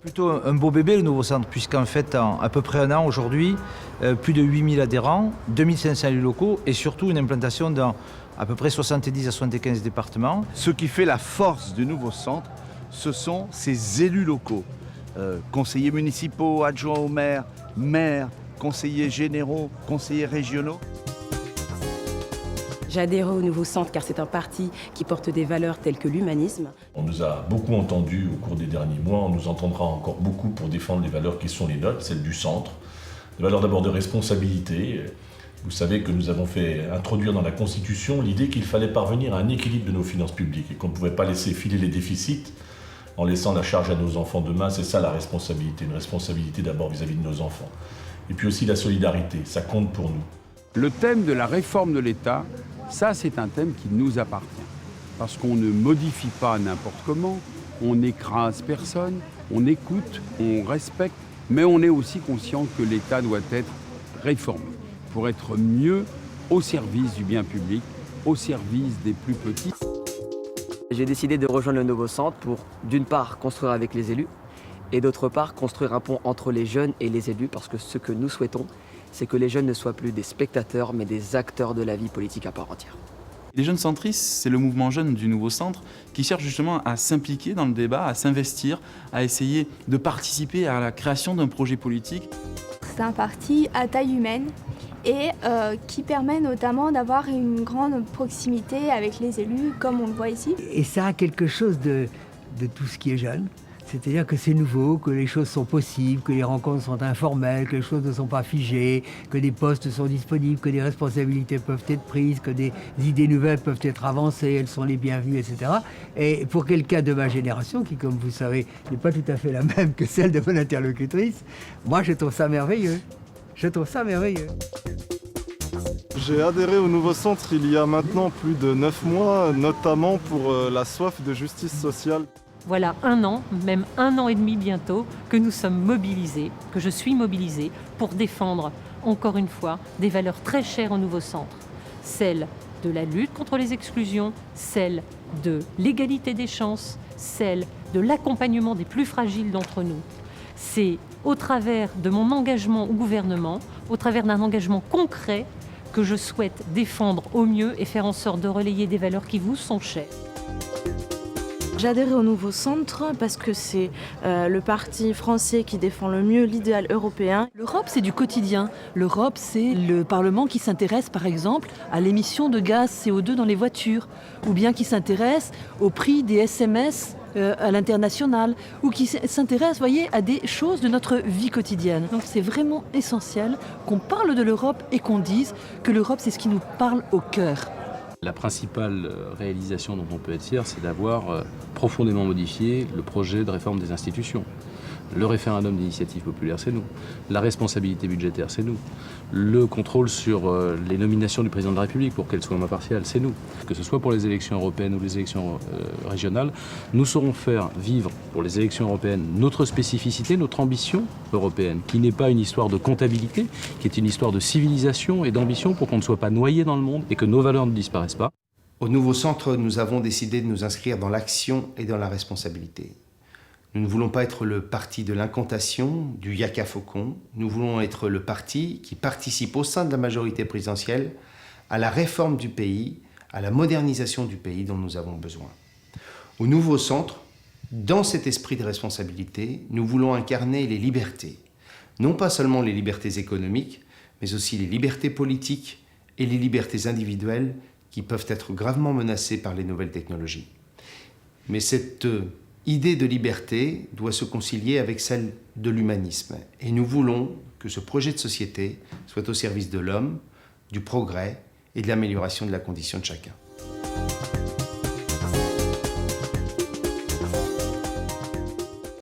Plutôt un beau bébé, le nouveau centre, puisqu'en fait, en à peu près un an aujourd'hui, plus de 8000 adhérents, 2500 élus locaux et surtout une implantation dans à peu près 70 à 75 départements. Ce qui fait la force du nouveau centre, ce sont ces élus locaux, conseillers municipaux, adjoints au maire, maires, conseillers généraux, conseillers régionaux. J'ai adhéré au nouveau centre car c'est un parti qui porte des valeurs telles que l'humanisme. On nous a beaucoup entendus au cours des derniers mois, on nous entendra encore beaucoup pour défendre les valeurs qui sont les nôtres, celles du centre. Des valeurs d'abord de responsabilité. Vous savez que nous avons fait introduire dans la Constitution l'idée qu'il fallait parvenir à un équilibre de nos finances publiques et qu'on ne pouvait pas laisser filer les déficits en laissant la charge à nos enfants demain. C'est ça la responsabilité, une responsabilité d'abord vis-à-vis de nos enfants. Et puis aussi la solidarité, ça compte pour nous. Le thème de la réforme de l'État, ça c'est un thème qui nous appartient. Parce qu'on ne modifie pas n'importe comment, on n'écrase personne, on écoute, on respecte, mais on est aussi conscient que l'État doit être réformé pour être mieux au service du bien public, au service des plus petits. J'ai décidé de rejoindre le nouveau centre pour, d'une part, construire avec les élus et d'autre part, construire un pont entre les jeunes et les élus parce que ce que nous souhaitons, c'est que les jeunes ne soient plus des spectateurs mais des acteurs de la vie politique à part entière. Les jeunes centristes, c'est le mouvement jeune du nouveau centre qui cherche justement à s'impliquer dans le débat, à s'investir, à essayer de participer à la création d'un projet politique. C'est un parti à taille humaine et qui permet notamment d'avoir une grande proximité avec les élus, comme on le voit ici. Et ça a quelque chose de tout ce qui est jeune. C'est-à-dire que c'est nouveau, que les choses sont possibles, que les rencontres sont informelles, que les choses ne sont pas figées, que des postes sont disponibles, que des responsabilités peuvent être prises, que des idées nouvelles peuvent être avancées, elles sont les bienvenues, etc. Et pour quelqu'un de ma génération, qui, comme vous savez, n'est pas tout à fait la même que celle de mon interlocutrice, moi je trouve ça merveilleux. Je trouve ça merveilleux. J'ai adhéré au nouveau centre il y a maintenant plus de 9 mois, notamment pour la soif de justice sociale. Voilà un an, même un an et demi bientôt, que nous sommes mobilisés, que je suis mobilisée pour défendre, encore une fois, des valeurs très chères au nouveau centre. Celle de la lutte contre les exclusions, celle de l'égalité des chances, celle de l'accompagnement des plus fragiles d'entre nous. C'est au travers de mon engagement au gouvernement, au travers d'un engagement concret, que je souhaite défendre au mieux et faire en sorte de relayer des valeurs qui vous sont chères. J'ai adhéré au nouveau centre parce que c'est le parti français qui défend le mieux l'idéal européen. L'Europe, c'est du quotidien. L'Europe, c'est le Parlement qui s'intéresse, par exemple, à l'émission de gaz CO2 dans les voitures, ou bien qui s'intéresse au prix des SMS à l'international, ou qui s'intéresse, voyez, à des choses de notre vie quotidienne. Donc c'est vraiment essentiel qu'on parle de l'Europe et qu'on dise que l'Europe, c'est ce qui nous parle au cœur. La principale réalisation dont on peut être fier, c'est d'avoir profondément modifié le projet de réforme des institutions. Le référendum d'initiative populaire, c'est nous. La responsabilité budgétaire, c'est nous. Le contrôle sur les nominations du président de la République pour qu'elles soient impartiales, c'est nous. Que ce soit pour les élections européennes ou les élections régionales, nous saurons faire vivre pour les élections européennes notre spécificité, notre ambition européenne, qui n'est pas une histoire de comptabilité, qui est une histoire de civilisation et d'ambition pour qu'on ne soit pas noyé dans le monde et que nos valeurs ne disparaissent pas. Au nouveau centre, nous avons décidé de nous inscrire dans l'action et dans la responsabilité. Nous ne voulons pas être le parti de l'incantation, du yaka faucon. Nous voulons être le parti qui participe au sein de la majorité présidentielle à la réforme du pays, à la modernisation du pays dont nous avons besoin. Au nouveau centre, dans cet esprit de responsabilité, nous voulons incarner les libertés. Non pas seulement les libertés économiques, mais aussi les libertés politiques et les libertés individuelles qui peuvent être gravement menacées par les nouvelles technologies. Mais cette idée de liberté doit se concilier avec celle de l'humanisme. Et nous voulons que ce projet de société soit au service de l'homme, du progrès et de l'amélioration de la condition de chacun.